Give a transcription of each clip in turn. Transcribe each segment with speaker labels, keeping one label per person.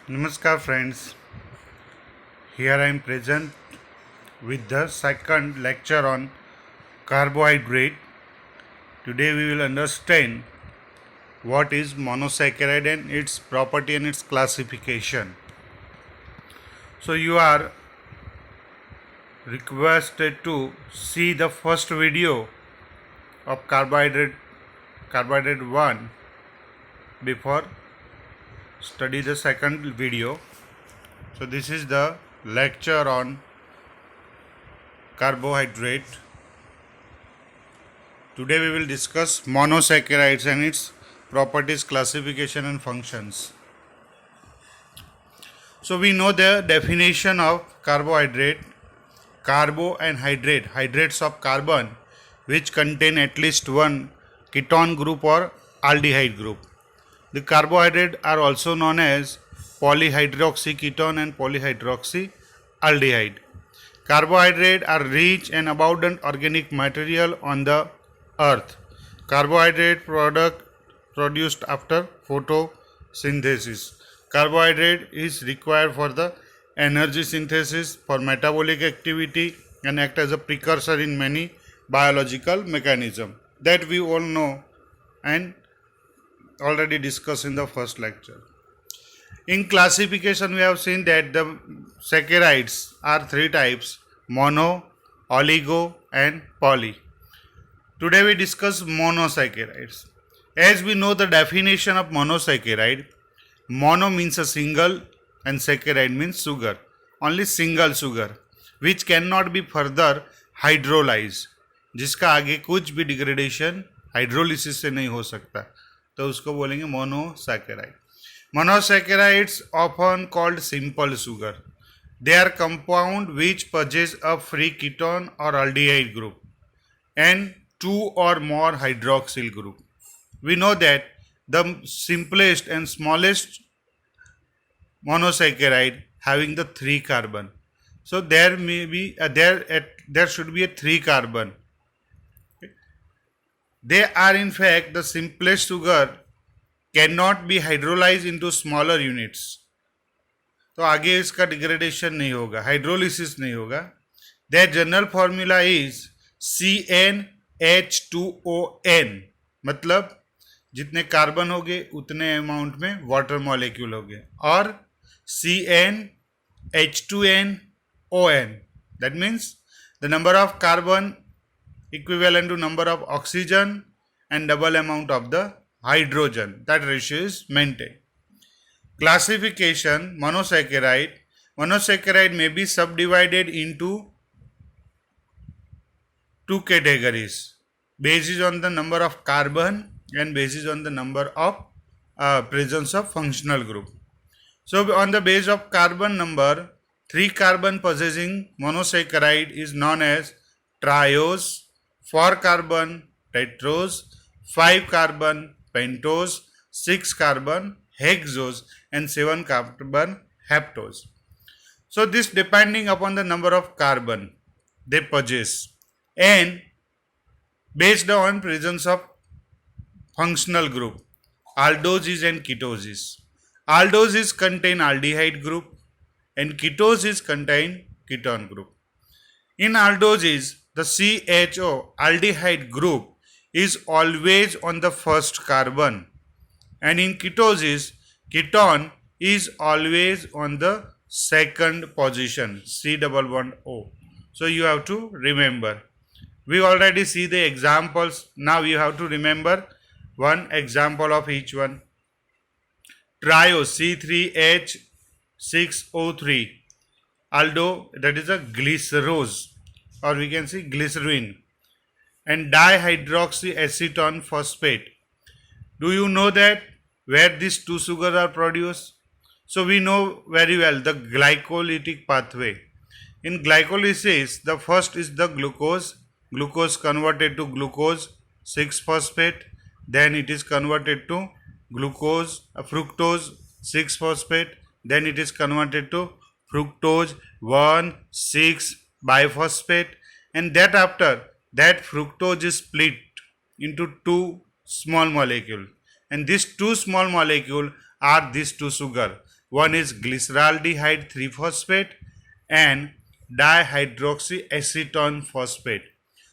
Speaker 1: Namaskar friends, here I am present with the second lecture on carbohydrate. Today we will understand what is monosaccharide and its property and its classification. So you are requested to see the first video of carbohydrate 1 before study the second video. So this is the lecture on carbohydrate. Today we will discuss monosaccharides and its properties, classification and functions. So we know the definition of carbohydrate: carbo and hydrate, hydrates of carbon which contain at least one ketone group or aldehyde group. The carbohydrates are also known as polyhydroxyketone and polyhydroxyaldehyde. Carbohydrates are rich and abundant organic material on the earth. Carbohydrate product produced after photosynthesis. Carbohydrate is required for the energy synthesis, for metabolic activity, and act as a precursor in many biological mechanisms that we all know and already discussed in the first lecture. In classification, we have seen that the saccharides are three types: mono, oligo and poly. Today we discuss monosaccharides. As we know the definition of monosaccharide, mono means a single and saccharide means sugar, only single sugar, which cannot be further hydrolyzed, जिसका आगे कुछ भी degradation hydrolysis से नहीं हो सकता, तो उसको बोलेंगे monosaccharide. Monosaccharides often called simple sugar. They are compound which possess a free ketone or aldehyde group and two or more hydroxyl group. We know that the simplest and smallest monosaccharide having the 3 carbon. So there may be there should be a 3 carbon. They are in fact the simplest sugar cannot be hydrolyzed into smaller units. तो आगे इसका degradation नहीं होगा, hydrolysis नहीं होगा. Their general formula is CnH2ON, मतलब जितने carbon होंगे उतने अमाउंट में वाटर मॉलिक्यूल होंगे, और CnH2nON, that means the number of carbon equivalent to number of oxygen and double amount of the hydrogen. That ratio is maintained. Classification: monosaccharide may be subdivided into two categories based on the number of carbon and based on the number of presence of functional group. So on the base of carbon number, 3 carbon possessing monosaccharide is known as triose, 4 carbon tetrose, 5 carbon pentose, 6 carbon hexose and 7 carbon heptose. So this depending upon the number of carbon they possess and based on presence of functional group, aldoses and ketoses. Aldoses contain aldehyde group and ketoses contain ketone group. In aldoses, the CHO aldehyde group is always on the first carbon, and in ketoses, ketone is always on the second position, C double bond O. So you have to remember. We already see the examples. Now you have to remember one example of each one. Triose C3H6O3, aldo, that is a glycerose, or we can say glycerine, and dihydroxyacetone phosphate. Do you know that where these two sugars are produced? So we know very well the glycolytic pathway. In glycolysis, the first is the glucose converted to glucose 6-phosphate, then it is converted to fructose 6-phosphate, then it is converted to fructose 1,6-biphosphate, and that after that fructose is split into 2 small molecules, and these 2 small molecules are these 2 sugar. One is glyceraldehyde 3-phosphate and dihydroxyacetone phosphate.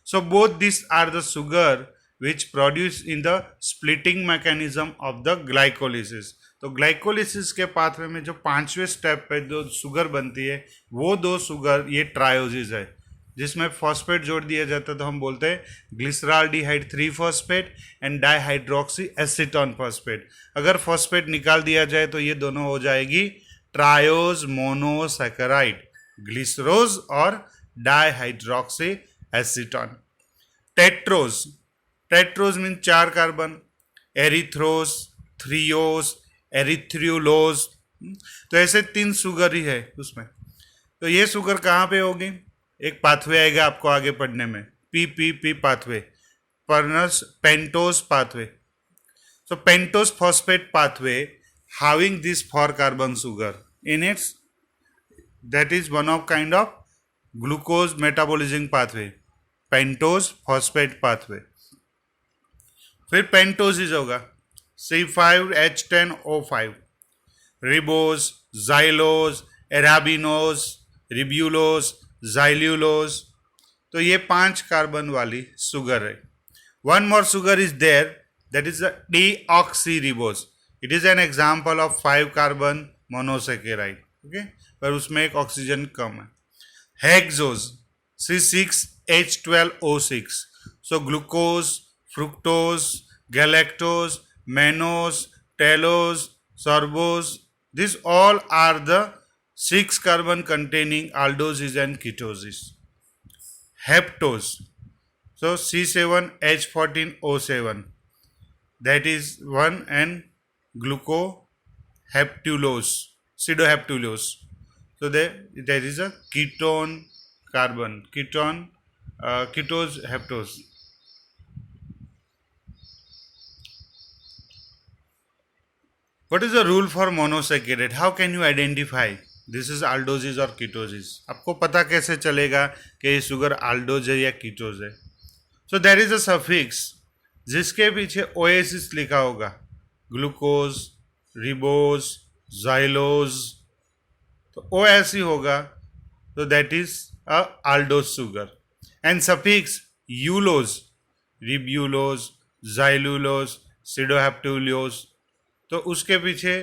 Speaker 1: So both these are the sugar which produce in the splitting mechanism of the glycolysis. तो glycolysis के pathway में जो 5वें step पे जो sugar बनती है वो 2 शुगर ये ट्रायोजिस है, जिसमें फॉस्फेट जोड़ दिया जाता है तो हम बोलते हैं ग्लिसराल्डिहाइड 3-फॉस्फेट एंड डाइहाइड्रोक्सी एसीटोन फॉस्फेट. अगर फॉस्फेट निकाल दिया जाए तो ये दोनों हो जाएगी ट्रायोज मोनोसैकेराइड, ग्लिसरोज और dihydroxy acetone. Tetrose, tetrose mean 4 carbon, erythrose, threose, erythrulose. तो ऐसे 3 शुगर ही है उसमें. तो ये शुगर कहाँ पे होगी? एक पाथवे आएगा आपको आगे पढ़ने में, पी पाथवे, परनस pentose pathway. So pentose phosphate pathway having this 4 carbon sugar in its, that is one of kind of glucose metabolizing pathway, pentose phosphate pathway. फिर पेंटोसिस होगा C5H10O5, रिबोस, जाइलोस, एराबिनोस, रिब्यूलोस, जाइल्यूलोस. तो ये 5 कार्बन वाली शुगर है. One more sugar is there, that is the deoxyribose. It is an example of 5 carbon monosaccharide. Okay, पर उसमें एक oxygen कम है. Hexose C6H12O6. So glucose, fructose, galactose, mannose, talose, sorbose, these all are the 6 carbon containing aldoses and ketoses. Heptose, so C7H14O7, that is 1, and glucoheptulose, pseudoheptulose. So there is a ketone carbon, ketose, heptose. What is the rule for monosaccharide? How can you identify this is aldoses or ketosis? आपको पता कैसे चलेगा कि ये sugar aldose है या ketose है? So there is a suffix जिसके पीछे ओएसिस लिखा होगा, ग्लूकोज, रिबोज, जाइलोज. तो ओ ऐसी होगा तो that is a aldose sugar. And suffix ulose, ribulose, xylulose, sedoheptulose. तो उसके पीछे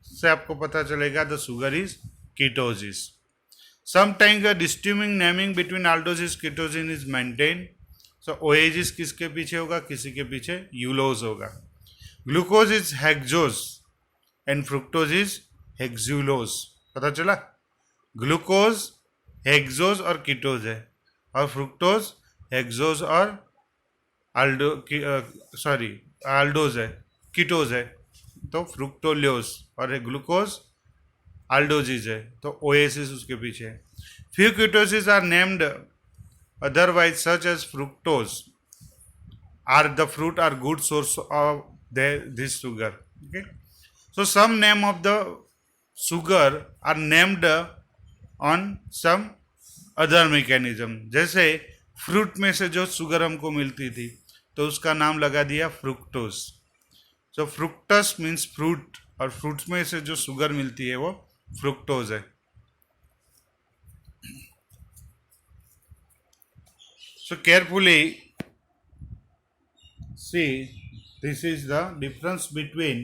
Speaker 1: से आपको पता चलेगा the sugar is ketoses. Sometimes the distincting naming between aldoses ketoses is maintain. सो ओएजिस किसके पीछे होगा? किसी के पीछे यूलोज होगा. Glucose is hexose and fructose is hexulose. पता चला? ग्लूकोज हेक्सोज और कीटोज है, और फ्रुक्टोज हेक्सोज और aldose है, कीटोज है. तो फ्रुक्टोलियोज, और ग्लूकोज aldoses है, तो ओएसिस उसके पीछे है. Few ketoses are named otherwise such as fructose are the fruit are good source of this sugar. Okay, so some name of the sugar are named on some other mechanism. जैसे fruit में से जो sugar हमको मिलती थी तो उसका नाम लगा दिया फ्रुक्टोज. सो फ्रुक्टस मीन्स फ्रूट, और फ्रूट्स में से जो शुगर मिलती है वो फ्रुक्टोज है. So carefully see, this is the difference between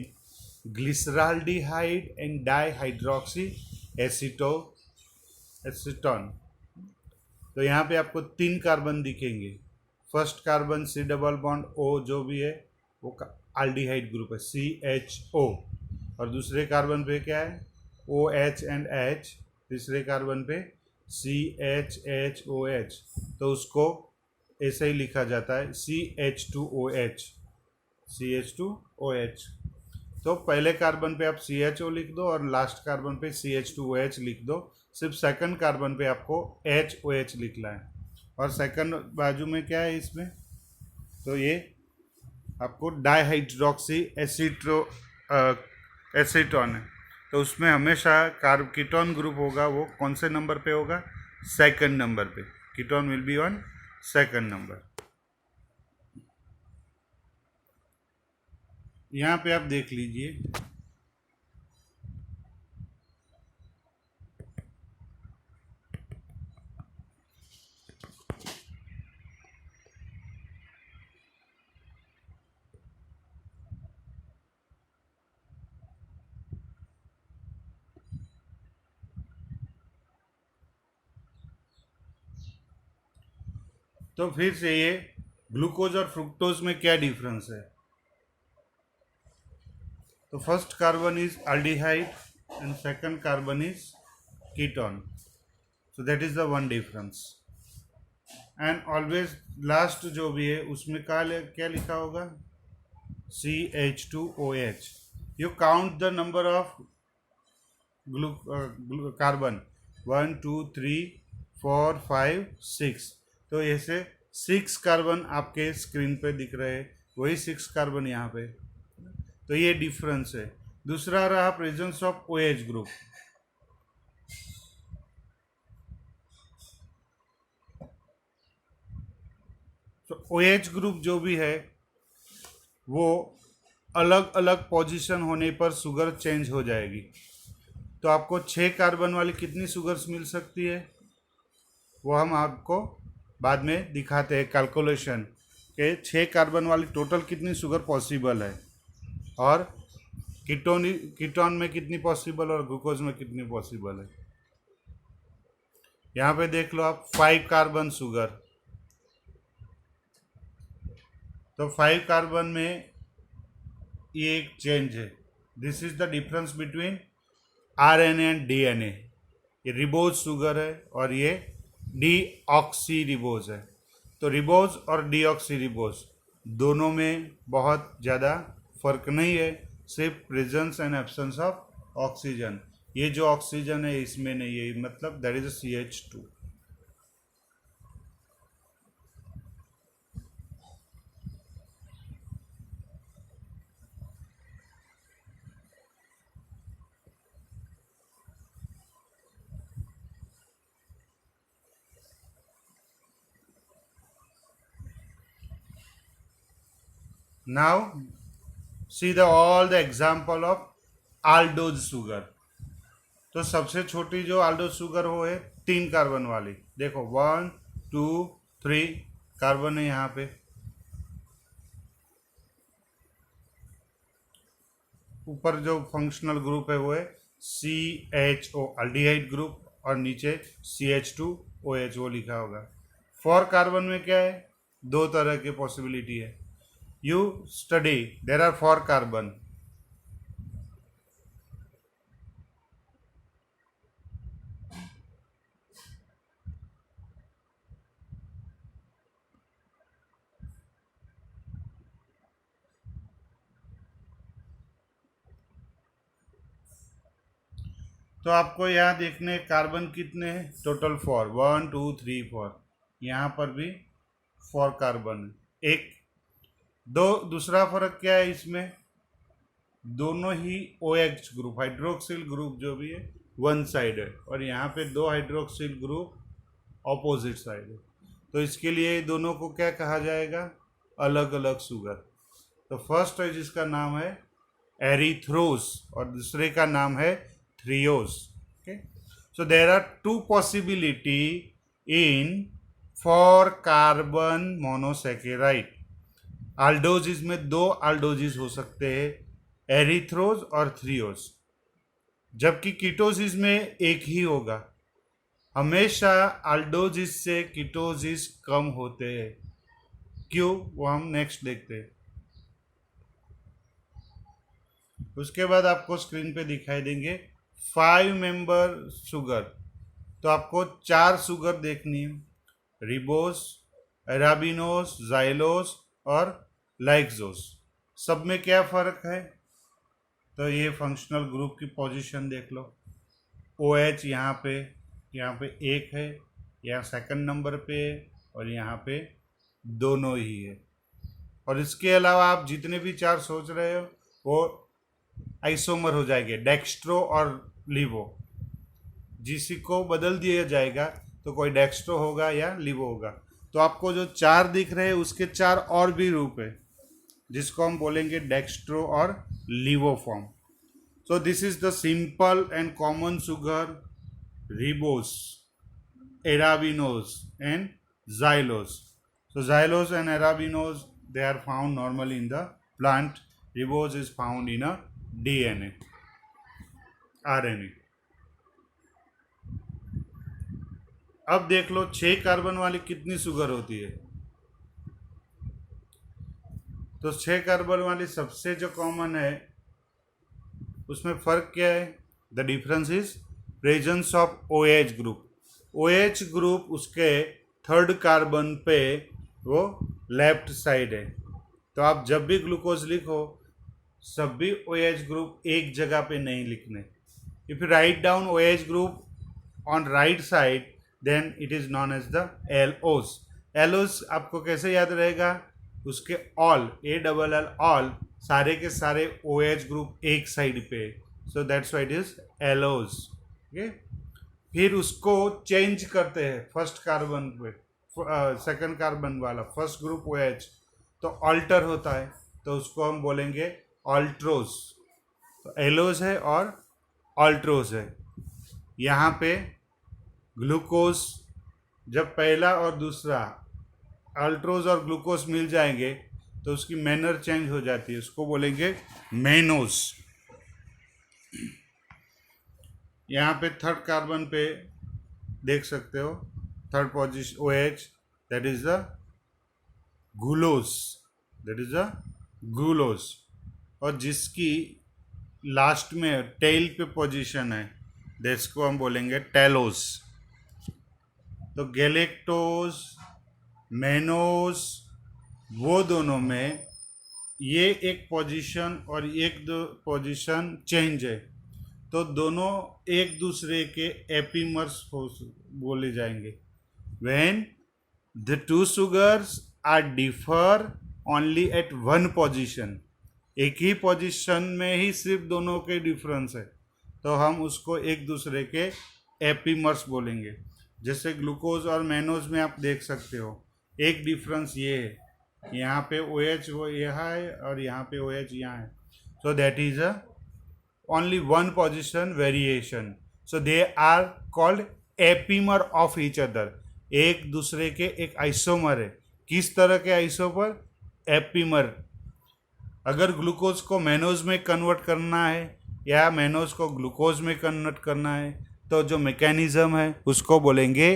Speaker 1: glyceraldehyde and dihydroxyacetone. तो यहाँ पे आपको 3 कार्बन दिखेंगे. First carbon C double bond O जो भी है वो एल्डिहाइड ग्रुप है, CHO. और दूसरे कार्बन पे क्या है? OH and H. तीसरे कार्बन पे CHHOH. तो उसको ऐसे ही लिखा जाता है CH2OH. CH2OH. तो पहले कार्बन पे आप CHO लिख दो और लास्ट कार्बन पे CH2OH लिख दो. सिर्फ सेकंड कार्बन पे आपको HOH लिखना है. और सेकंड बाजू में क्या है इसमें? तो ये आपको डाइहाइड्रोक्सी एसीटोन है. तो उसमें हमेशा कीटोन ग्रुप होगा, वो कौन से नंबर पे होगा? सेकंड नंबर पे. Ketone will be on second number. यहाँ पे आप देख लीजिए, तो फिर से ये ग्लूकोज और फ्रुक्टोज में क्या डिफरेंस है? तो first carbon is aldehyde and second carbon is ketone. So that is the one difference. And always last जो भी है उसमें क्या लिखा होगा? CH2OH. You count the number of carbon 1 2 3 4 5 6. तो ऐसे 6 कार्बन आपके स्क्रीन पे दिख रहे हैं, वही 6 कार्बन यहाँ पे. तो ये डिफरेंस है. दूसरा रहा प्रेजेंस ऑफ OH ग्रुप. तो OH ग्रुप जो भी है वो अलग अलग पोजीशन होने पर शुगर चेंज हो जाएगी. तो आपको 6 कार्बन वाली कितनी शुगर्स मिल सकती है वो हम आपको बाद में दिखाते हैं कैलकुलेशन के 6 कार्बन वाली टोटल कितनी शुगर पॉसिबल है और कीटोन में कितनी पॉसिबल और ग्लूकोज में कितनी पॉसिबल है. यहाँ पे देख लो आप 5 कार्बन शुगर. तो 5 कार्बन में ये एक चेंज है. This is the difference between RNA and DNA. ये रिबोज शुगर है और ये डीऑक्सी रिबोज है. तो रिबोज और डीऑक्सी रिबोज दोनों में बहुत ज़्यादा फर्क नहीं है, सिर्फ presence and absence of oxygen. ये जो ऑक्सीजन है इसमें नहीं है, मतलब that is CH2. Now see the all the example of aldose sugar. तो सबसे छोटी जो aldose sugar हो है 3 कार्बन वाली. देखो 1 2 3 कार्बन है यहाँ पे. ऊपर जो फंक्शनल ग्रुप है वो है CHO अल्डिहाइड ग्रुप और नीचे CH2OH वो लिखा होगा. 4 कार्बन में क्या है? 2 तरह की पॉसिबिलिटी है. You study, there are 4 carbon. तो आपको यहाँ देखने कार्बन कितने हैं? टोटल 4. 1 2 3 4. यहाँ पर भी 4 कार्बन है. एक दो दूसरा फर्क क्या है इसमें? दोनों ही OH ग्रुप हाइड्रोक्सिल ग्रुप जो भी है वन साइड है और यहाँ पे 2 हाइड्रोक्सिल ग्रुप ऑपोजिट साइड है. तो इसके लिए दोनों को क्या कहा जाएगा? अलग अलग शुगर. तो फर्स्ट है जिसका नाम है एरिथ्रोस और दूसरे का नाम है threose. Okay. So there are 2 possibility in 4 carbon monosaccharide. Aldoses में 2 आल्डोजिस हो सकते हैं, एरिथ्रोज और थ्रियोस. जबकि कीटोसिस में एक ही होगा. हमेशा आल्डोजिस से कीटोसिस कम होते हैं. क्यों? वो हम नेक्स्ट देखते हैं. उसके बाद आपको स्क्रीन पे दिखाई देंगे 5 मेंबर शुगर. तो आपको 4 शुगर देखनी है, रिबोस, अराबिनोस, जाइलोस और लाइक्सोस. सब में क्या फ़र्क है? तो ये फंक्शनल ग्रुप की पोजीशन देख लो. OH यहाँ पे 1 है, यहाँ सेकंड नंबर पे है और यहाँ पे दोनों ही है. और इसके अलावा आप जितने भी 4 सोच रहे हो वो आइसोमर हो जाएंगे, डेक्स्ट्रो और लिवो. जिसी को बदल दिया जाएगा तो कोई डेक्स्ट्रो होगा या लिवो होगा. तो आपको जो 4 दिख रहे हैं उसके 4 और भी रूप है जिसको हम बोलेंगे डेक्स्ट्रो और levo form. So this is the simple and common sugar ribose, arabinose and xylose. So xylose and arabinose, they are found normally in the plant. Ribose is found in a DNA, RNA. अब देख लो 6 carbon वाली कितनी sugar होती है? तो 6 carbon वाली सबसे जो कॉमन है उसमें फ़र्क क्या है? The difference is presence of OH group. OH group उसके थर्ड कार्बन पे वो लेफ्ट साइड है। तो आप जब भी ग्लूकोज लिखो सभी OH ग्रुप एक जगह पे नहीं लिखने। If you write down OH group on right side then it is known as the LOs। LOs आपको कैसे याद रहेगा? उसके ऑल ALL ऑल सारे के सारे OH ग्रुप एक साइड पे, so that's why it is LOs। Okay, फिर उसको चेंज करते हैं फर्स्ट कार्बन पे, सेकंड कार्बन वाला फर्स्ट ग्रुप OH तो ऑल्टर होता है, तो उसको हम बोलेंगे ऑल्ट्रोज। तो एलोज है और ऑल्ट्रोज है। यहाँ पे ग्लूकोज जब पहला और दूसरा अल्ट्रोज और ग्लूकोज मिल जाएंगे तो उसकी मैनर चेंज हो जाती है, उसको बोलेंगे मेनोज। यहाँ पे थर्ड कार्बन पे देख सकते हो third position OH, that is the glucose, that is the glucose. और जिसकी लास्ट में टेल पे पोजीशन है जिसको हम बोलेंगे टेलोस। तो गैलेक्टोज मेनोज वो दोनों में ये एक पोजीशन और एक दो पोजीशन चेंज है, तो दोनों एक दूसरे के एपीमर्स बोले जाएंगे। When the two sugars are differ only at one position, एक ही पोजीशन में ही सिर्फ दोनों के डिफरेंस है, तो हम उसको एक दूसरे के एपीमर्स बोलेंगे। जैसे ग्लूकोज और मेनोज में आप देख सकते हो एक डिफरेंस ये है, यहाँ पे OH वो यहाँ है और यहाँ पे OH यहाँ है, so that is a only one position variation, so they are called epimer of each other. एक दूसरे के एक आइसोमर है। किस तरह के आइसोमर? एपीमर। अगर ग्लूकोज को मेनोज में कन्वर्ट करना है या मेनोज को ग्लूकोज में कन्वर्ट करना है तो जो मैकेनिज्म है उसको बोलेंगे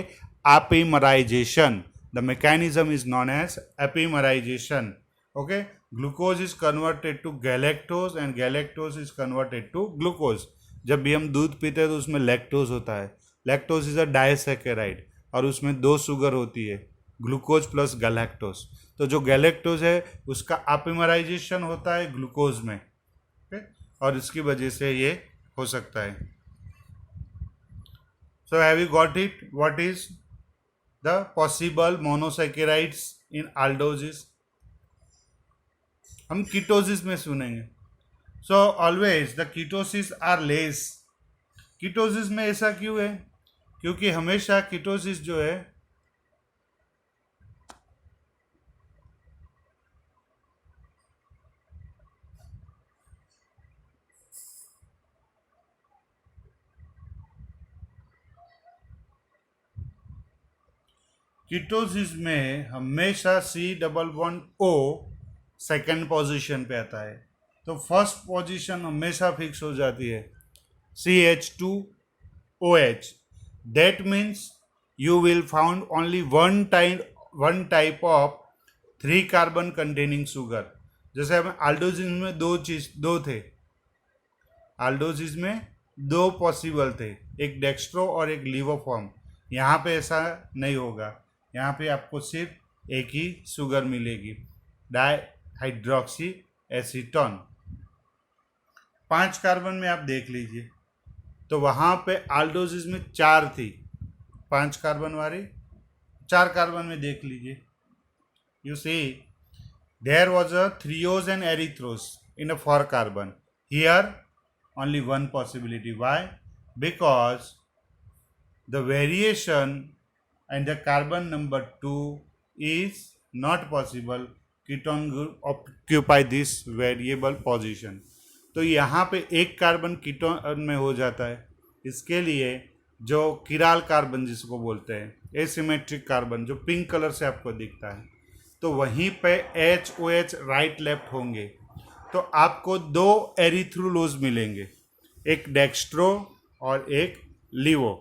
Speaker 1: epimerization. The mechanism is known as epimerization. Okay, glucose is converted to galactose and galactose is converted to glucose. जब भी हम दूध पीते हैं तो उसमें लैक्टोज होता है। लैक्टोज इज अ डाइसैकेराइड और उसमें 2 शुगर होती है, ग्लूकोज प्लस गैलेक्टोज। तो जो गैलेक्टोज है उसका एपीमराइजेशन होता है ग्लूकोज में, और इसकी वजह से ये हो सकता है। So have you got it? What is the possible monosaccharides in aldoses? हम कीटोसिस में सुनेंगे। So always the ketoses are less. Ketoses में ऐसा क्यों है? क्योंकि हमेशा कीटोसिस जो है कीटोसिस में हमेशा C++O सेकेंड पोजीशन पे आता है, तो फर्स्ट पोजीशन हमेशा फिक्स हो जाती है CH2OH। That means you will found only one type of 3 carbon containing sugar. जैसे हमें aldoses में दो थे, aldoses में 2 पॉसिबल थे, एक डेक्स्ट्रो और एक लिवोफॉर्म। यहाँ पे ऐसा नहीं होगा, यहाँ पे आपको सिर्फ एक ही शुगर मिलेगी, डाइहाइड्रोक्सी एसीटोन। 5 कार्बन में आप देख लीजिए तो वहाँ पे aldoses में 4 थी, 5 कार्बन वाली। 4 कार्बन में देख लीजिए, you see there was a threose and erythrose in a 4 carbon. Here only one possibility. Why? Because the variation and the carbon number 2 is not possible. Ketone group occupy this variable position. तो यहाँ पे एक carbon ketone में हो जाता है। इसके लिए जो किराल कार्बन जिसको बोलते हैं, एसिमेट्रिक कार्बन जो पिंक कलर से आपको दिखता है, तो वहीं पे HOH राइट लेफ्ट होंगे, तो आपको 2 एरिथ्रोलोज मिलेंगे, एक डेक्स्ट्रो और एक लिवो,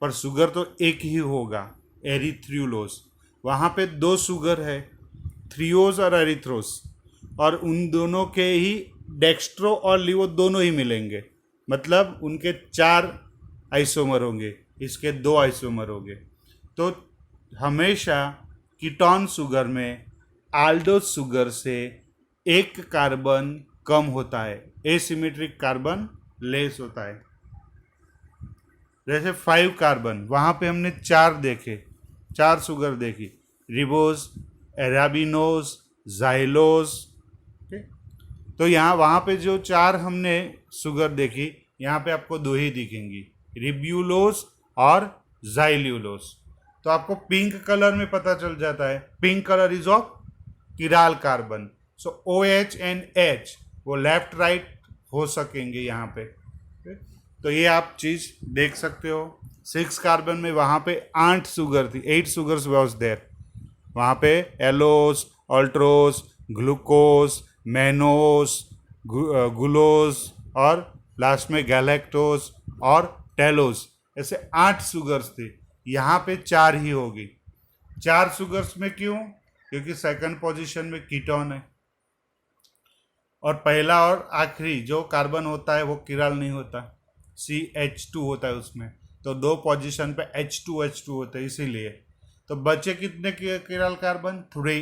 Speaker 1: पर शुगर तो एक ही होगा, एरिथ्रोलोज। वहाँ पे 2 शुगर है, थ्रियोज और एरिथ्रोस। और उन दोनों के ही डेक्स्ट्रो और लिवो दोनों ही मिलेंगे, मतलब उनके 4 आइसोमर होंगे, इसके 2 आइसोमर होंगे। तो हमेशा कीटोन शुगर में आल्डोज शुगर से एक कार्बन कम होता है, एसिमेट्रिक कार्बन लेस होता है। जैसे 5 कार्बन, वहाँ पे हमने 4 देखे, 4 शुगर देखी, रिबोज, एराबिनोज, जाइलोज। तो यहाँ वहाँ पे जो 4 हमने शुगर देखी, यहाँ पे आपको 2 ही दिखेंगी, रिब्यूलोज और जाइल्यूलोज। तो आपको पिंक कलर में पता चल जाता है, pink colour is of chiral carbon. So OH and H वो लेफ्ट राइट हो सकेंगे यहाँ पे। तो ये आप चीज़ देख सकते हो। 6 कार्बन में वहाँ पे 8 शुगर थी, 8 शुगर्स वाज देयर। वहाँ पे allose, altrose, glucose, mannose, gulose और लास्ट में गैलेक्टोस और टेलोस, ऐसे 8 शुगर्स थे। यहाँ पे 4 ही होगी। 4 शुगर्स में क्यों? क्योंकि सेकंड पोजीशन में कीटोन है और पहला और आखिरी जो कार्बन होता है वो किराल नहीं होता, CH2 होता है उसमें। तो 2 पोजीशन पे H2 होता है, इसीलिए। तो बचे कितने किराल कार्बन? 3।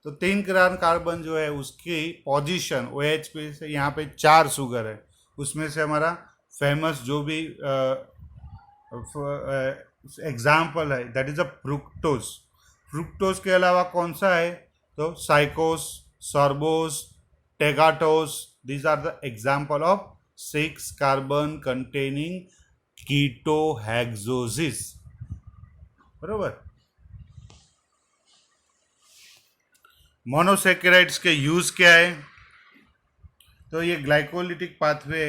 Speaker 1: तो 3 किराल कार्बन जो है उसकी पोजीशन OH पे से यहाँ पे 4 शुगर है, उसमें से हमारा फेमस जो भी एग्जाम्पल है that is a fructose. Fructose के अलावा कौन सा है? तो psicose, sorbose, tagatose, these are the example of 6 carbon containing ketohexoses. बरोबर। मोनोसेकेराइड्स के यूज क्या है? तो ये ग्लाइकोलिटिक पाथवे,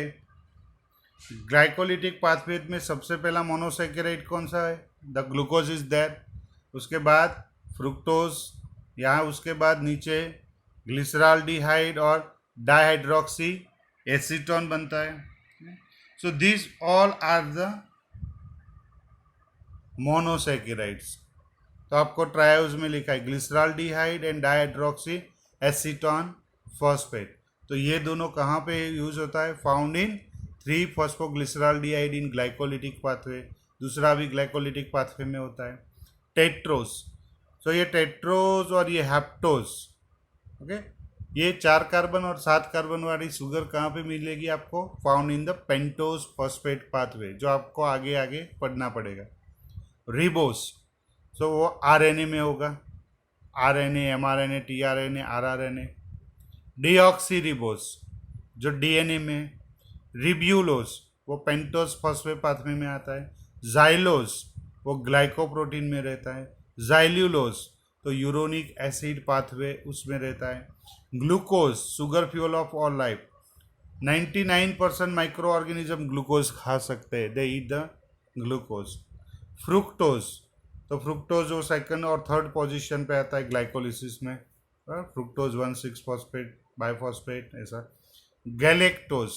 Speaker 1: ग्लाइकोलिटिक पाथवे में सबसे पहला मोनोसेकेराइड कौन सा है? The glucose is there. उसके बाद फ्रुक्टोज, यहाँ उसके बाद नीचे ग्लिसरॉल्डिहाइड और डाइहाइड्रोक्सी एसीटोन बनता है। So this all are the monosaccharides. तो आपको ट्रायोज में लिखा है glyceraldehyde and dihydroxy acetone phosphate. तो ये दोनों कहाँ पे यूज होता है? Found in three phosphoglyceraldehyde in glycolytic pathway. दूसरा भी ग्लाइकोलिटिक पाथवे में होता है टेट्रोस। तो ये टेट्रोस और ये हेप्टोस, ओके, ये 4 कार्बन और 7 कार्बन वाली शुगर कहाँ पे मिलेगी आपको? Found in the pentose phosphate pathway, जो आपको आगे आगे पढ़ना पड़ेगा। रिबोस, सो वो RNA में होगा, RNA, mRNA, tRNA, rRNA। Deoxy ribose जो DNA में। रिब्यूलोस वो पेंटोस फॉस्फेट पाथवे में आता है। जाइलोस वो ग्लाइकोप्रोटीन में रहता है। जाइल्यूलोस तो यूरोनिक एसिड पाथवे उसमें रहता है। Glucose sugar fuel of all life, 99% micro organism glucose खा सकते हैं, दे ईट द ग्लूकोज। फ्रुक्टोज, तो फ्रुक्टोज वो सेकंड और थर्ड पोजीशन पे आता है ग्लाइकोलिसिस में, फ्रुक्टोज 1,6-फॉस्फेट बाइफॉस्फेट ऐसा। Galactose,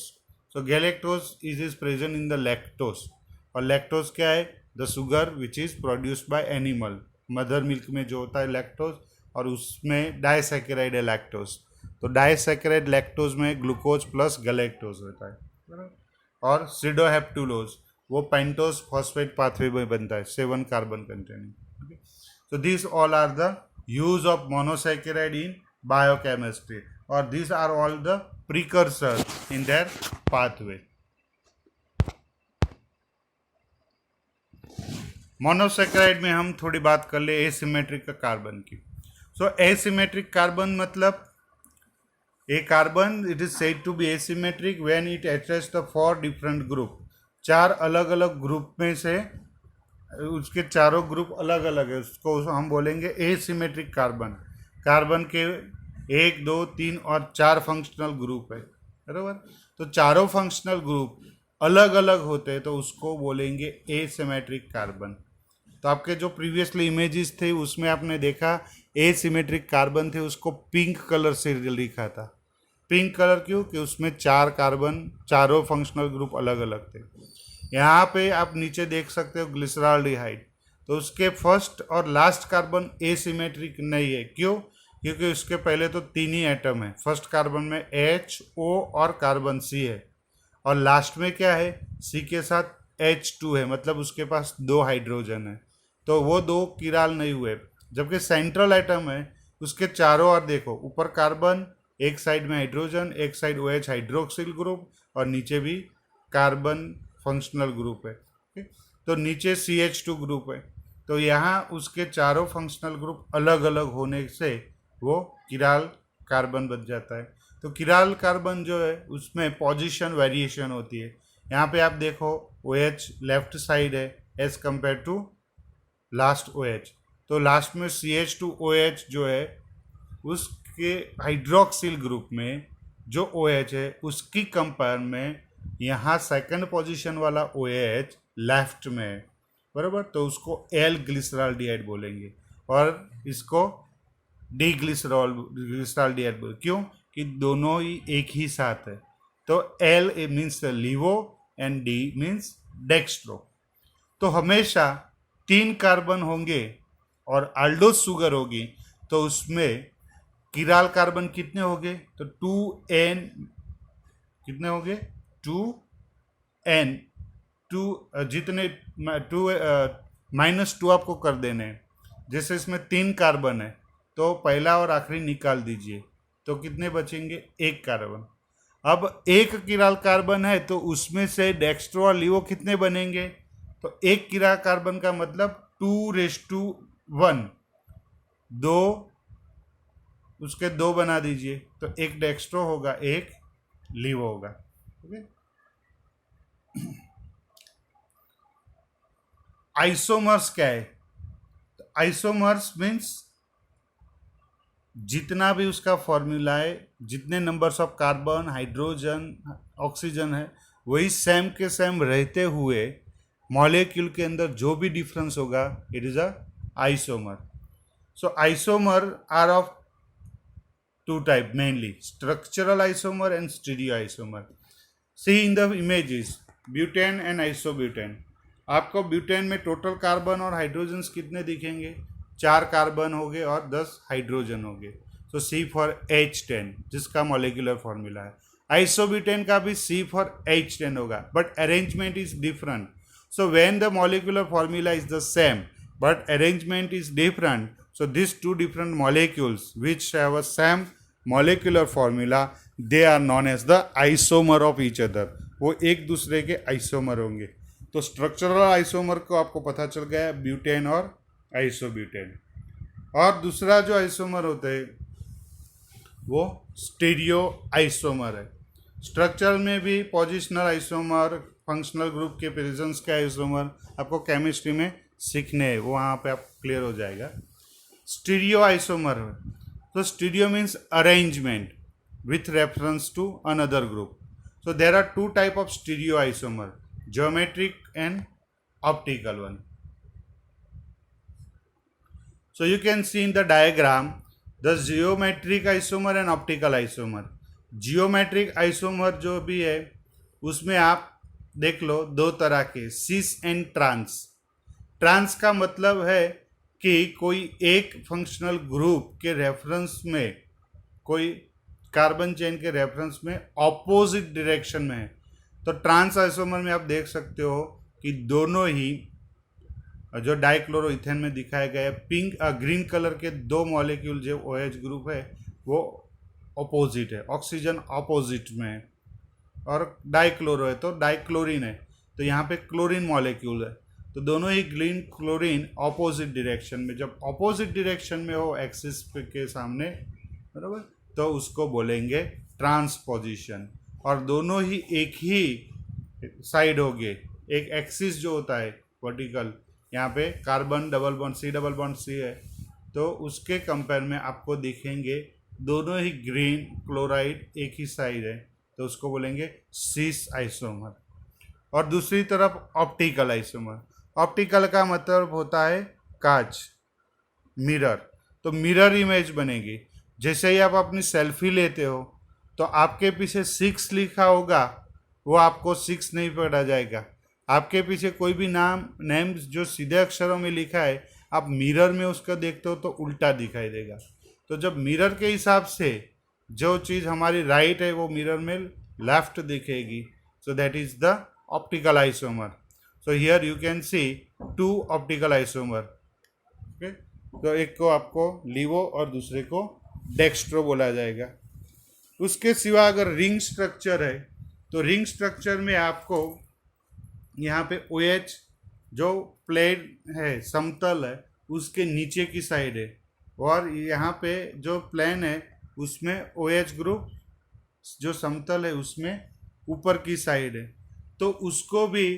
Speaker 1: so galactose is present in the lactose, और लैक्टोज क्या है? The sugar which is produced by animal, mother milk में जो होता है लैक्टोज, और उसमें डाइसैकेराइड है लैक्टोज। तो डाइसैकेराइड लैक्टोज में ग्लूकोज प्लस गैलेक्टोज होता है। और सिडोहेप्टुलोज वो पेंटोस फॉस्फेट पाथवे में बनता है, 7 carbon containing. So these all are the use of monosaccharide in biochemistry, or these are all the precursors in their pathway. Monosaccharide में हम थोड़ी बात कर ले एसिमेट्रिक कार्बन की। सो एसिमेट्रिक कार्बन मतलब a carbon it is said to be asymmetric when it attach the 4 different group. 4 अलग अलग ग्रुप में से उसके चारों ग्रुप अलग अलग है, उसको हम बोलेंगे एसिमेट्रिक कार्बन। कार्बन के 1, 2, 3 और 4 फंक्शनल ग्रुप है, बराबर। तो चारों फंक्शनल ग्रुप अलग अलग होते हैं, तो उसको बोलेंगे एसिमेट्रिक कार्बन। तो आपके जो प्रीवियसली इमेजेस थे उसमें आपने देखा एसिमेट्रिक कार्बन थे, उसको पिंक कलर से लिखा था। पिंक कलर क्यों? कि उसमें 4 कार्बन, चारों फंक्शनल ग्रुप अलग अलग थे। यहाँ पे आप नीचे देख सकते हो ग्लिसरॉल्डिहाइड, तो उसके फर्स्ट और लास्ट कार्बन एसिमेट्रिक नहीं है। क्यों? क्योंकि उसके पहले तो 3 ही एटम है। फर्स्ट कार्बन में HO और कार्बन C है, और लास्ट में क्या है, C के साथ H2 है, मतलब उसके पास 2 हाइड्रोजन है, तो वो 2 किराल नहीं हुए। जबकि सेंट्रल एटम है, उसके चारों ओर देखो, ऊपर कार्बन, एक साइड में हाइड्रोजन, एक साइड OH हाइड्रोक्सिल ग्रुप, और नीचे भी कार्बन फंक्शनल ग्रुप है। तो नीचे CH2 ग्रुप है। तो यहाँ उसके चारों फंक्शनल ग्रुप अलग अलग होने से वो किराल कार्बन बन जाता है। तो किराल कार्बन जो है उसमें पोजीशन वेरिएशन होती है। यहाँ पे आप देखो OH लेफ्ट साइड है as compare to last OH। तो लास्ट में CH2OH जो है उसके हाइड्रोक्सिल ग्रुप में जो OH है उसकी कंपेयर में यहाँ सेकंड पोजीशन वाला OH लेफ्ट में है, बराबर। तो उसको एल ग्लिसरॉल्डिहाइड बोलेंगे और इसको डी ग्लिसरॉल्डिहाइड बोलेंगे। क्यों? कि दोनों ही एक ही साथ है। तो L means लिवो and D means dextro. तो हमेशा 3 कार्बन होंगे और आल्डोस शुगर होगी, तो उसमें किराल कार्बन कितने होंगे? तो 2n कितने होंगे? 2n, 2 जितने 2 -2 आपको कर देने हैं। जैसे इसमें 3 कार्बन है तो पहला और आखिरी निकाल दीजिए, तो कितने बचेंगे? 1 कार्बन। अब 1 किराल कार्बन है तो उसमें से डेक्स्ट्रो और लिवो कितने बनेंगे? तो 1 किराल कार्बन का मतलब 2:1, 2 उसके 2 बना दीजिए, तो 1 डेक्स्ट्रो होगा, 1 लिवो होगा। ठीक है। आइसोमर्स क्या है? तो आइसोमर्स मीन्स जितना भी उसका फॉर्मूला है, जितने numbers of carbon, hydrogen, oxygen है, वही सेम के सेम रहते हुए मॉलिक्यूल के अंदर जो भी डिफरेंस होगा, it is a isomer. So isomer are of 2 type mainly, structural isomer and stereo isomer. See in the images butane and isobutane. आपको ब्यूटेन में टोटल कार्बन और हाइड्रोजन्स कितने दिखेंगे? 4 कार्बन हो गए और 10 हाइड्रोजन हो गए। सो C फॉर H10 जिसका मॉलिक्यूलर फॉर्मूला है। आइसोब्यूटेन का भी C फॉर H10 होगा, but arrangement is different. So when the molecular formula is the same but arrangement is different, so these 2 different molecules which have a same molecular formula, they are known as the isomer of each other. वो एक दूसरे के isomer होंगे। तो structural isomer को आपको पता चल गया है, ब्यूटेन और आइसोब्यूटेन। और दूसरा जो आइसोमर होता है वो स्टीरियो आइसोमर है। स्ट्रक्चर में भी पोजिशनल आइसोमर, फंक्शनल ग्रुप के प्रेजेंस के आइसोमर आपको केमिस्ट्री में सीखने हैं, वो वहाँ पे आप क्लियर हो जाएगा। स्टीरियो आइसोमर है, तो stereo means arrangement with reference to another group. So there are 2 type of stereo isomer, geometric and optical one. So you can see in the diagram the geometric isomer and optical isomer. Geometric isomer जो भी है उसमें आप देख लो 2 तरह के, cis and trans. Trans का मतलब है कि कोई एक फंक्शनल ग्रुप के रेफरेंस में, कोई कार्बन चेन के रेफरेंस में ऑपोजिट डायरेक्शन में है। तो ट्रांस आइसोमर में आप देख सकते हो कि दोनों ही जो डाइक्लोरोइथेन में दिखाया गया है, पिंक ग्रीन कलर के 2 मॉलिक्यूल जो OH ग्रुप है वो ऑपोजिट है, ऑक्सीजन ऑपोजिट में है, और डाइक्लोरो है तो डाइक्लोरिन है, तो यहाँ पे क्लोरीन मॉलिक्यूल है। तो दोनों ही ग्रीन क्लोरीन ऑपोजिट डायरेक्शन में, जब ऑपोजिट डायरेक्शन में हो एक्सिस के सामने, बराबर, तो उसको बोलेंगे ट्रांसपोजिशन। और दोनों ही एक ही साइड हो गए, एक एक्सिस जो होता है वर्टिकल, यहाँ पे कार्बन डबल बॉन्ड C है, तो उसके कंपेयर में आपको दिखेंगे दोनों ही ग्रीन क्लोराइड एक ही साइड है, तो उसको बोलेंगे सिस आइसोमर। और दूसरी तरफ ऑप्टिकल आइसोमर। ऑप्टिकल का मतलब होता है कांच, मिरर। तो मिरर इमेज बनेगी। जैसे ही आप अपनी सेल्फी लेते हो तो आपके पीछे 6 लिखा होगा, वो आपको 6 नहीं पढ़ा जाएगा। आपके पीछे कोई भी नेम जो सीधे अक्षरों में लिखा है, आप मिरर में उसका देखते हो तो उल्टा दिखाई देगा। तो जब मिरर के हिसाब से जो चीज़ हमारी राइट है वो मिरर में लेफ्ट दिखेगी. So that is the optical isomer. So here you can see two optical isomer. Okay, तो एक को आपको लीवो और दूसरे को डेक्स्ट्रो बोला जाएगा. उसके सिवा अगर रिंग स्ट्रक्चर है तो रिंग स्ट्रक्चर में आपको यहाँ पे OH जो प्लेन है, समतल है, उसके नीचे की साइड है, और यहाँ पे जो प्लेन है उसमें OH ग्रुप जो समतल है उसमें ऊपर की साइड है. तो उसको भी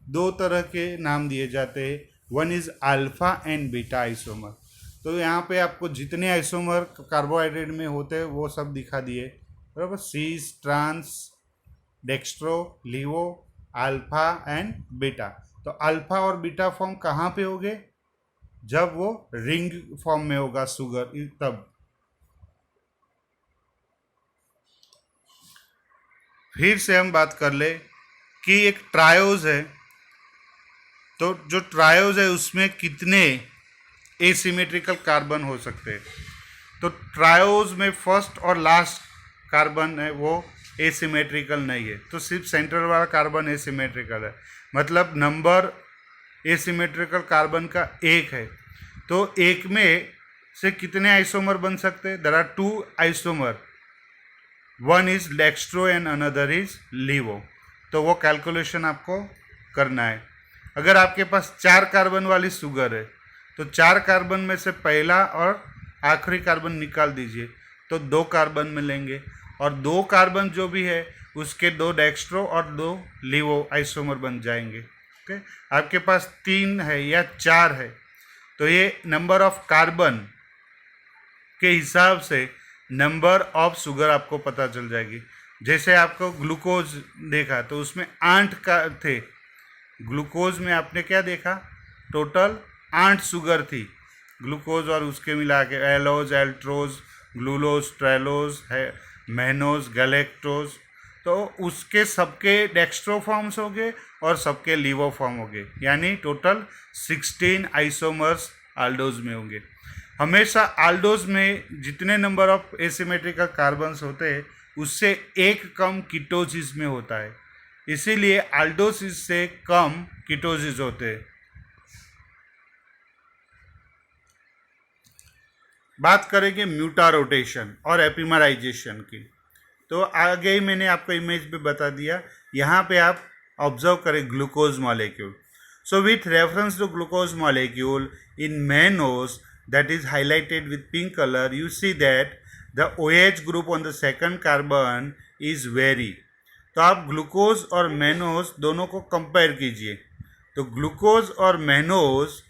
Speaker 1: दो तरह के नाम दिए जाते हैं. One is alpha and beta isomer. तो यहाँ पे आपको जितने आइसोमर कार्बोहाइड्रेट में होते हैं वो सब दिखा दिए, बराबर. Cis, trans, dextro, levo, alpha and beta. तो अल्फा और बीटा फॉर्म कहाँ पे होंगे? जब वो रिंग फॉर्म में होगा शुगर, तब. फिर से हम बात कर ले कि एक ट्रायोज है, तो जो ट्रायोज है उसमें कितने एसिमेट्रिकल कार्बन हो सकते हैं? तो ट्रायोज में फर्स्ट और लास्ट कार्बन है वो एसिमेट्रिकल नहीं है, तो सिर्फ सेंट्रल वाला कार्बन एसिमेट्रिकल है. मतलब नंबर एसिमेट्रिकल कार्बन का एक है. तो एक में से कितने आइसोमर बन सकते हैं? There are two isomer, one is dextro and another is levo. तो वो कैलकुलेशन आपको करना है. अगर आपके पास 4 कार्बन वाली शुगर है तो 4 कार्बन में से पहला और आखिरी कार्बन निकाल दीजिए, तो 2 कार्बन मिलेंगे, और 2 कार्बन जो भी है उसके 2 डेक्स्ट्रो और 2 लीवो आइसोमर बन जाएंगे. ओके, आपके पास 3 है या 4 है तो ये नंबर ऑफ कार्बन के हिसाब से नंबर ऑफ शुगर आपको पता चल जाएगी. जैसे आपको ग्लूकोज देखा तो उसमें 8 का थे. ग्लूकोज में आपने क्या देखा? टोटल 8 शुगर थी ग्लूकोज, और उसके मिला के एलोज, एल्ट्रोज, ग्लूलोज, ट्रेलोज है, मैनोज, गैलेक्टोज. तो उसके सबके डेक्स्ट्रो फॉर्म्स हो गए और सबके लीवो फॉर्म हो गए, यानी टोटल 16 आइसोमर्स आल्डोज में होंगे. हमेशा आल्डोज में जितने नंबर ऑफ एसिमेट्रिकल कार्बन्स होते हैं उससे एक कम कीटोसिस में होता है, इसीलिए आल्डोसिस से कम कीटोसिस होते हैं. बात करेंगे म्यूटा रोटेशन और एपिमराइजेशन की. तो आगे ही मैंने आपको इमेज पे बता दिया. यहाँ पे आप ऑब्जर्व करें glucose molecule. So with reference to glucose molecule in mannose that is highlighted with pink color, you see that the OH group on the second carbon is vary. तो आप ग्लूकोज और मैनोज दोनों को compare कीजिए. तो glucose और mannose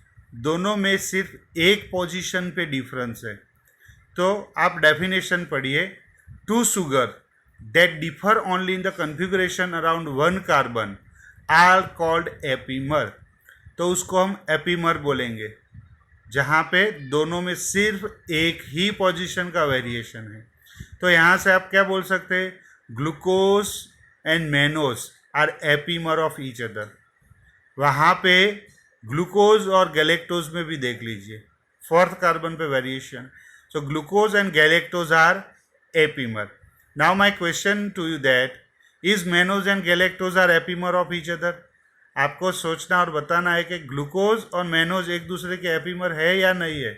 Speaker 1: दोनों में सिर्फ एक पोजीशन पे डिफरेंस है. तो आप डेफिनेशन पढ़िए. Two sugar that differ only in the configuration around one carbon are called epimer. तो उसको हम एपीमर बोलेंगे जहाँ पे दोनों में सिर्फ एक ही पोजीशन का वेरिएशन है. तो यहाँ से आप क्या बोल सकते हैं? Glucose and mannose are epimer of each other. वहाँ पे ग्लूकोज और गैलेक्टोज में भी देख लीजिए, 4th कार्बन पे variation. So glucose and galactose are epimer. Now my question to you that is mannose and galactose are epimer of each other. आपको सोचना और बताना है कि ग्लूकोज और मैनोज एक दूसरे के एपीमर है या नहीं है.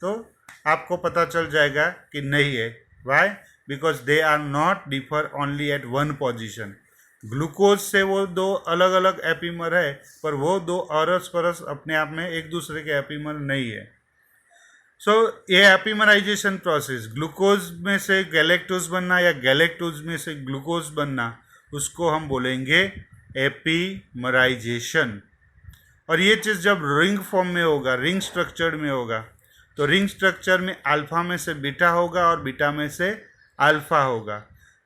Speaker 1: तो आपको पता चल जाएगा कि नहीं है. Why? Because they are not differ only at one position. Glucose से वो दो अलग अलग एपीमर है, पर वो दो अरस परस अपने आप में एक दूसरे के एपीमर नहीं है. सो ये एपीमराइजेशन प्रोसेस, ग्लूकोज में से गैलेक्टोज बनना या गैलेक्टोज में से ग्लूकोज बनना, उसको हम बोलेंगे एपीमराइजेशन. और ये चीज़ जब रिंग फॉर्म में होगा, रिंग स्ट्रक्चर में होगा, तो रिंग स्ट्रक्चर में अल्फा में से बीटा होगा और बीटा में से अल्फा होगा.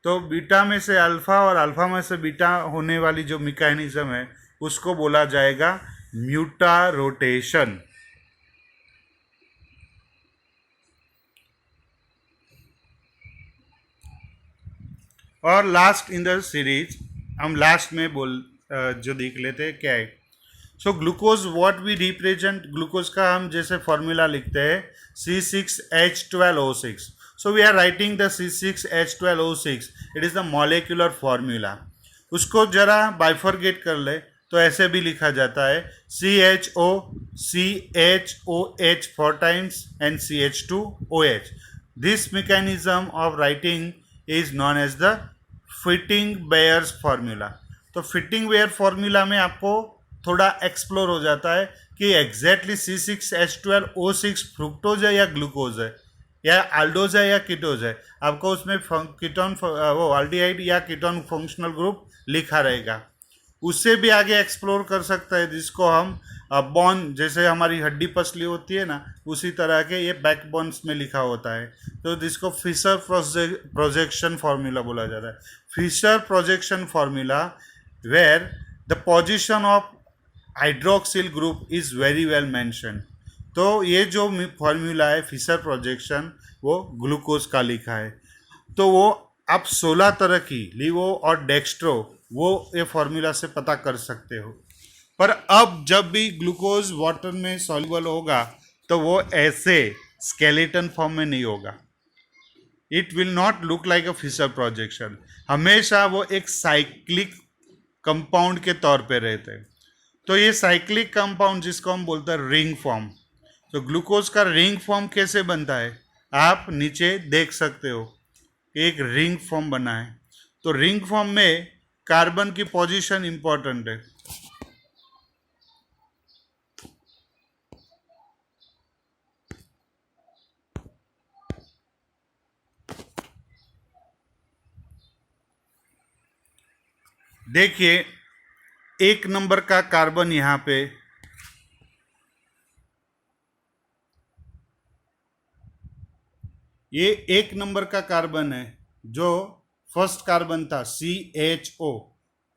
Speaker 1: तो बीटा में से अल्फा और अल्फा में से बीटा होने वाली जो मैकेनिज्म है उसको बोला जाएगा म्यूटा रोटेशन. और लास्ट इन द सीरीज हम लास्ट में जो देख लेते हैं क्या है. So glucose what we represent, glucose का हम जैसे फॉर्मूला लिखते हैं C6H12O6. So we are writing the C6H12O6, it is the molecular formula. उसको जरा बाइफरगेट कर ले तो ऐसे भी लिखा जाता है CHOCHOH 4 times and CH2OH. This mechanism of writing is known as the fitting-bears formula. तो फिटिंग-बेयर फार्मूला में आपको थोड़ा एक्सप्लोर हो जाता है कि एग्जैक्टली C6H12O6 फ्रुक्टोज है या ग्लूकोज है, या आल्डोज है या कीटोज है. आपको उसमें कीटोन वो आल्डिहाइड या कीटोन फंक्शनल ग्रुप लिखा रहेगा. उससे भी आगे एक्सप्लोर कर सकता है, जिसको हम बॉन, जैसे हमारी हड्डी पसली होती है ना, उसी तरह के ये बैकबोन्स में लिखा होता है. तो जिसको फिशर प्रोजेक्शन फार्मूला बोला जाता है. Fisher projection formula where the position of hydroxyl group is very well mention. तो ये जो फार्मूला है फिशर प्रोजेक्शन, वो ग्लूकोज का लिखा है. तो वो आप 16 तरह की लीवो और डेक्स्ट्रो वो ये फार्मूला से पता कर सकते हो. पर अब जब भी ग्लूकोज वाटर में सॉल्युबल होगा तो वो ऐसे स्केलेटन फॉर्म में नहीं होगा. It will not look like a Fisher projection. हमेशा वो एक साइक्लिक कंपाउंड के तौर पे रहते हैं. तो ये साइक्लिक कंपाउंड जिसको हम बोलते हैं रिंग फॉर्म. तो ग्लूकोज का रिंग फॉर्म कैसे बनता है आप नीचे देख सकते हो. एक रिंग फॉर्म बना है. तो रिंग फॉर्म में कार्बन की पोजीशन इंपॉर्टेंट है. देखिए 1 नंबर का कार्बन यहाँ पे, ये 1 नंबर का कार्बन है जो फर्स्ट कार्बन था CHO.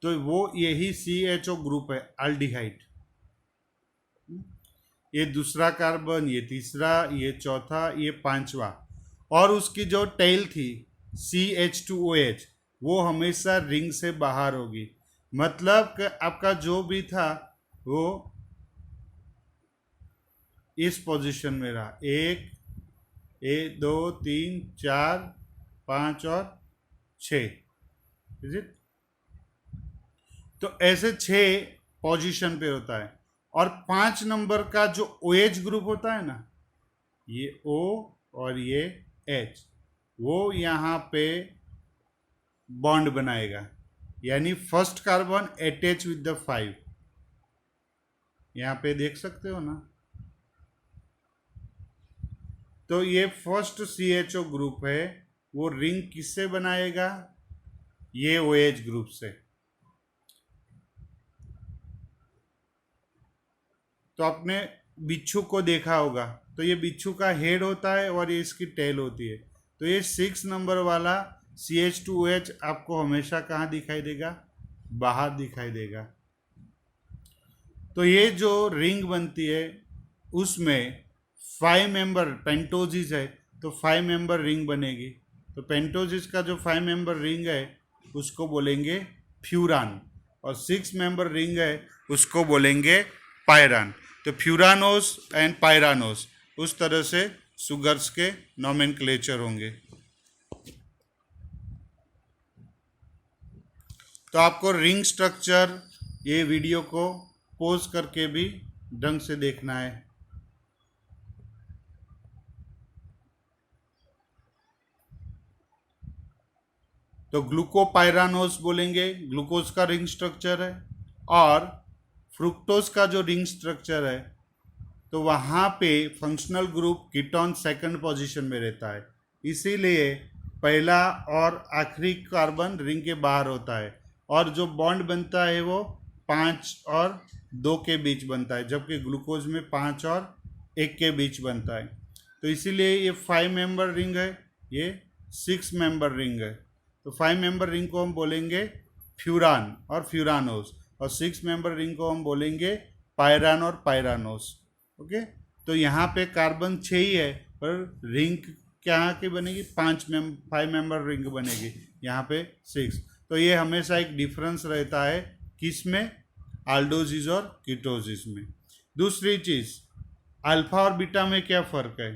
Speaker 1: तो वो यही CHO ग्रुप है एल्डिहाइड. ये दूसरा कार्बन, ये तीसरा, ये चौथा, ये पांचवा. और उसकी जो टेल थी CH2OH वो हमेशा रिंग से बाहर होगी. मतलब कि आपका जो भी था वो इस पोजीशन में रहा. 1 2 3 4 5 और 6. Is it? तो ऐसे 6 पोजीशन पे होता है. और 5 नंबर का जो OH ग्रुप होता है ना, ये O और ये H, वो यहाँ पे बॉन्ड बनाएगा. यानी first carbon attach with the 5. यहाँ पे देख सकते हो ना. तो ये फर्स्ट CHO ग्रुप है, वो रिंग किससे बनाएगा, ये OH ग्रुप से. तो आपने बिच्छू को देखा होगा. तो ये बिच्छू का हेड होता है और ये इसकी टेल होती है. तो ये 6 नंबर वाला CH2OH आपको हमेशा कहाँ दिखाई देगा, बाहर दिखाई देगा. तो ये जो रिंग बनती है उसमें 5 मेंबर पेंटोजिस है, तो 5 मेंबर रिंग बनेगी. तो पेंटोजिस का जो 5 मेंबर रिंग है उसको बोलेंगे फ्यूरान, और 6 मेंबर रिंग है उसको बोलेंगे पायरान. तो फ्यूरानोस एंड पायरानोस, उस तरह से सुगर्स के नॉमेनक्लेचर होंगे. तो आपको रिंग स्ट्रक्चर ये वीडियो को पॉज करके भी ढंग से देखना है. तो ग्लूकोपायरानोस बोलेंगे, ग्लूकोज का रिंग स्ट्रक्चर है. और फ्रुक्टोज का जो रिंग स्ट्रक्चर है, तो वहाँ पे functional group ketone second position में रहता है. इसीलिए पहला और आखिरी कार्बन रिंग के बाहर होता है. और जो बॉन्ड बनता है वो 5 और 2 के बीच बनता है, जबकि ग्लूकोज में 5 और 1 के बीच बनता है. तो इसीलिए ये 5 मेंबर रिंग है, ये 6 मेंबर रिंग है. तो 5 मेंबर रिंग को हम बोलेंगे फ्यूरान और फ्यूरानोस, और 6 मेंबर रिंग को हम बोलेंगे पायरान और पायरानोस. ओके. तो यहाँ पे कार्बन 6 ही है, पर रिंग क्या की बनेगी, 5 मेंबर रिंग बनेगी, यहाँ पे 6. तो ये हमेशा एक डिफरेंस रहता है किस में, aldoses और कीटोसिस में। दूसरी चीज, अल्फा और बीटा में क्या फर्क है?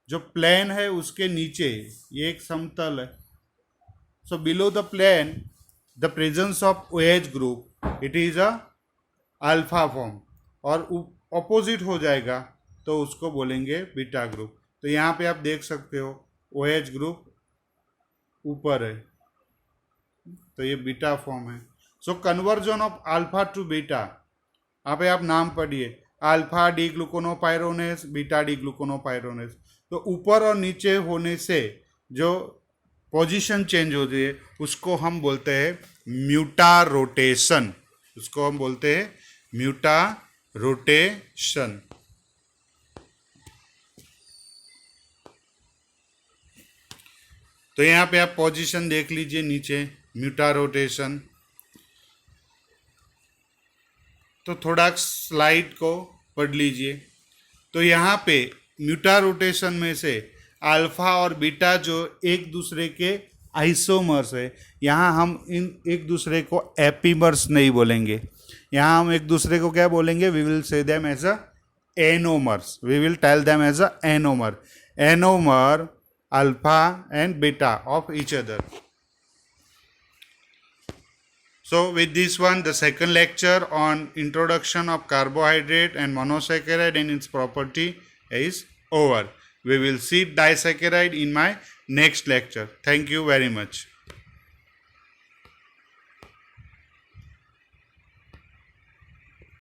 Speaker 1: जो प्लेन है उसके नीचे ये एक समतल है, so below the plane the presence of OH group it is a alpha form, और ऑपोजिट हो जाएगा तो उसको बोलेंगे बीटा ग्रुप। तो यहाँ पे आप देख सकते हो OH ग्रुप ऊपर है, तो ये बीटा फॉर्म है। So conversion of alpha to beta, यहाँ पे आप नाम पढ़िए, alpha D glucopyranose, beta D glucopyranose. तो ऊपर और नीचे होने से जो पोजीशन चेंज होती है उसको हम बोलते हैं म्यूटा रोटेशन, उसको हम बोलते हैं म्यूटा रोटेशन। तो यहाँ पे आप पोजीशन देख लीजिए नीचे, म्यूटा रोटेशन। तो थोड़ा स्लाइड को पढ़ लीजिए। तो यहाँ पे म्यूटा रोटेशन में से अल्फा और बीटा जो एक दूसरे के आइसोमर्स है, यहाँ हम इन एक दूसरे को एपीमर्स नहीं बोलेंगे, यहाँ हम एक दूसरे को क्या बोलेंगे? We will say them as a anomers, we will tell them as a anomer, anomer alpha and beta of each other. So with this one, the second lecture on introduction of carbohydrate and monosaccharide and its property is over. We will see disaccharide in my next lecture. Thank you very much.